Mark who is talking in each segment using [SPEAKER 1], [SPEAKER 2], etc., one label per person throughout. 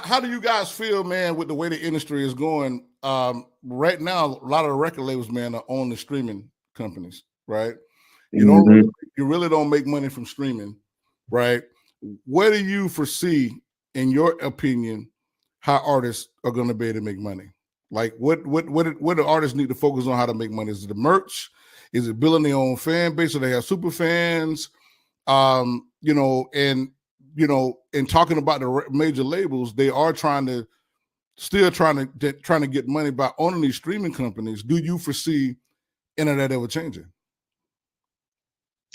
[SPEAKER 1] how do you guys feel, man, with the way the industry is going? Right now, a lot of the record labels, man, are on the streaming companies, right?
[SPEAKER 2] Hmm.
[SPEAKER 1] You really don't make money from streaming, right? What do you foresee, in your opinion, how artists are going to be able to make money? Like, what do artists need to focus on how to make money? Is it the merch? Is it building their own fan base so they have super fans? And talking about the major labels, they are still trying to get money by owning these streaming companies. Do you foresee any of that ever changing?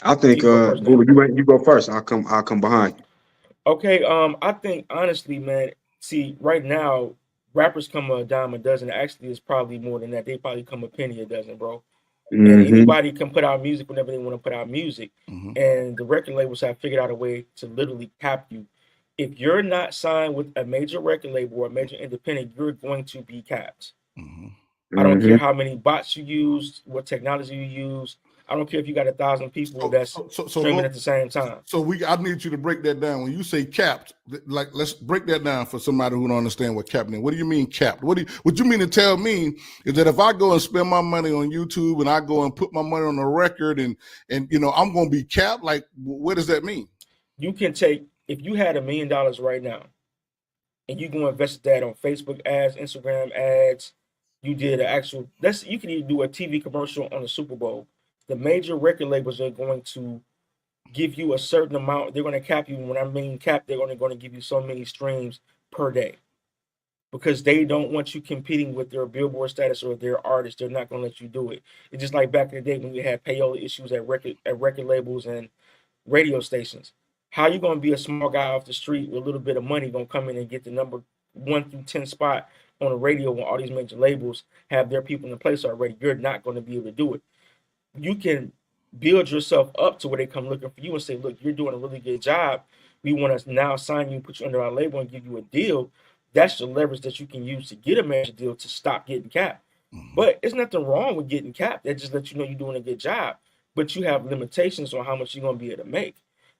[SPEAKER 2] I think
[SPEAKER 3] You go first, Dan.
[SPEAKER 2] Bula, you go first. I'll come behind you.
[SPEAKER 3] Okay, I think honestly, man, see, right now, rappers come a dime a dozen. Actually, it's probably more than that. They probably come a penny a dozen, bro. And
[SPEAKER 2] Hmm.
[SPEAKER 3] anybody can put out music whenever they want to put out music.
[SPEAKER 1] Mm-hmm.
[SPEAKER 3] And the record labels have figured out a way to literally cap you. If you're not signed with a major record label or a major independent, you're going to be capped.
[SPEAKER 1] Mm-hmm.
[SPEAKER 3] I don't care
[SPEAKER 2] Hmm.
[SPEAKER 3] how many bots you use, what technology you use. I don't care if you got 1,000 people that's streaming at the same time.
[SPEAKER 1] I need you to break that down. When you say capped, like, let's break that down for somebody who don't understand what capped means. What do you mean capped? What you mean to tell me is that if I go and spend my money on YouTube and I go and put my money on a record and I'm going to be capped? Like, what does that mean?
[SPEAKER 3] You can take, if you had $1 million right now and you go invest that on Facebook ads, Instagram ads, you did an actual, you can even do a TV commercial on the Super Bowl. The major record labels are going to give you a certain amount. They're going to cap you. When I mean cap, they're going to give you so many streams per day because they don't want you competing with their Billboard status or their artists. They're not going to let you do it. It's just like back in the day when we had payola issues at record labels and radio stations. How you going to be a small guy off the street with a little bit of money going to come in and get the number 1 through 10 spot on the radio when all these major labels have their people in place already? You're not going to be able to do it. You can build yourself up to where they come looking for you and say, look, you're doing a really good job. We want to now sign you, put you under our label and give you a deal. That's the leverage that you can use to get a major deal to stop getting capped.
[SPEAKER 1] Mm-hmm.
[SPEAKER 3] But it's nothing wrong with getting capped. That just lets you know you're doing a good job. But you have limitations on how much you're going to be able to make.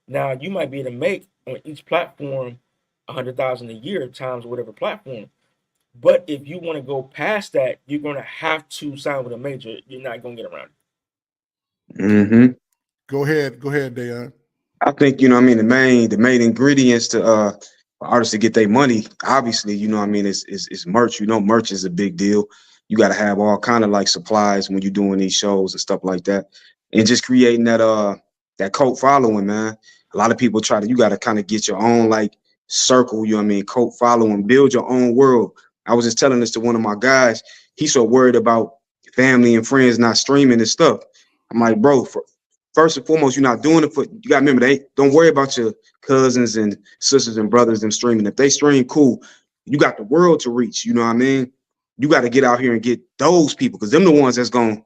[SPEAKER 3] Now, you might be able to make on each platform 100,000 a year times whatever platform. But if you want to go past that, you're going to have to sign with a major. You're not going to get around it.
[SPEAKER 2] Hmm.
[SPEAKER 1] Go ahead, Dayon.
[SPEAKER 2] I think the main ingredients to for artists to get their money. Obviously, is merch. Merch is a big deal. You got to have all kind of like supplies when you're doing these shows and stuff like that, and just creating that cult following, man. A lot of people you got to kind of get your own like circle. Cult following, build your own world. I was just telling this to one of my guys. He's so worried about family and friends not streaming and stuff. I'm like, bro, first and foremost, you're not doing it for. You got to remember, they don't worry about your cousins and sisters and brothers them streaming. If they stream, cool. You got the world to reach. You know what I mean? You got to get out here and get those people because them the ones that's gonna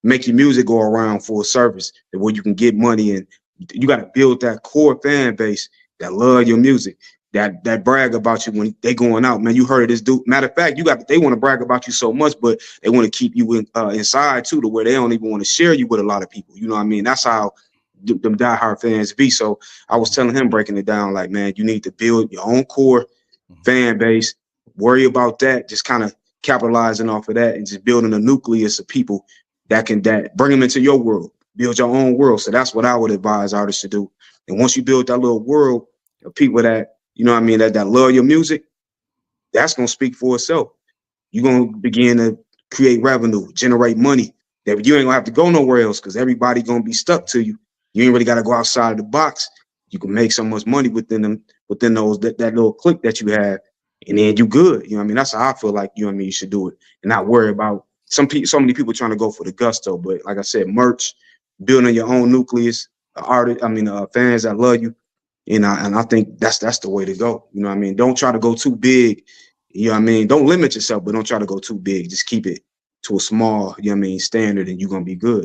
[SPEAKER 2] make your music go around for a service where you can get money, and you got to build that core fan base that love your music, that brag about you when they going out. Man, you heard of this dude. Matter of fact, they want to brag about you so much, but they want to keep you inside too, to where they don't even want to share you with a lot of people. You know what I mean? That's how them diehard fans be. So I was telling him, breaking it down, like, man, you need to build your own core fan base. Worry about that. Just kind of capitalizing off of that and just building a nucleus of people that bring them into your world. Build your own world. So that's what I would advise artists to do. And once you build that little world of people that, you know what I mean, that love your music, that's going to speak for itself. You're going to begin to create revenue, generate money that you ain't going to have to go nowhere else because everybody going to be stuck to you. You ain't really got to go outside of the box. You can make so much money within those that little clique that you have, and then you good. You know what I mean? That's how I feel like, you know what I mean, you should do it and not worry about so many people trying to go for the gusto. But like I said, merch, building your own nucleus, fans that love you. And I think that's the way to go. You know what I mean? Don't try to go too big. You know what I mean? Don't limit yourself, but don't try to go too big. Just keep it to a small, you know what I mean, standard, and you're going to be good.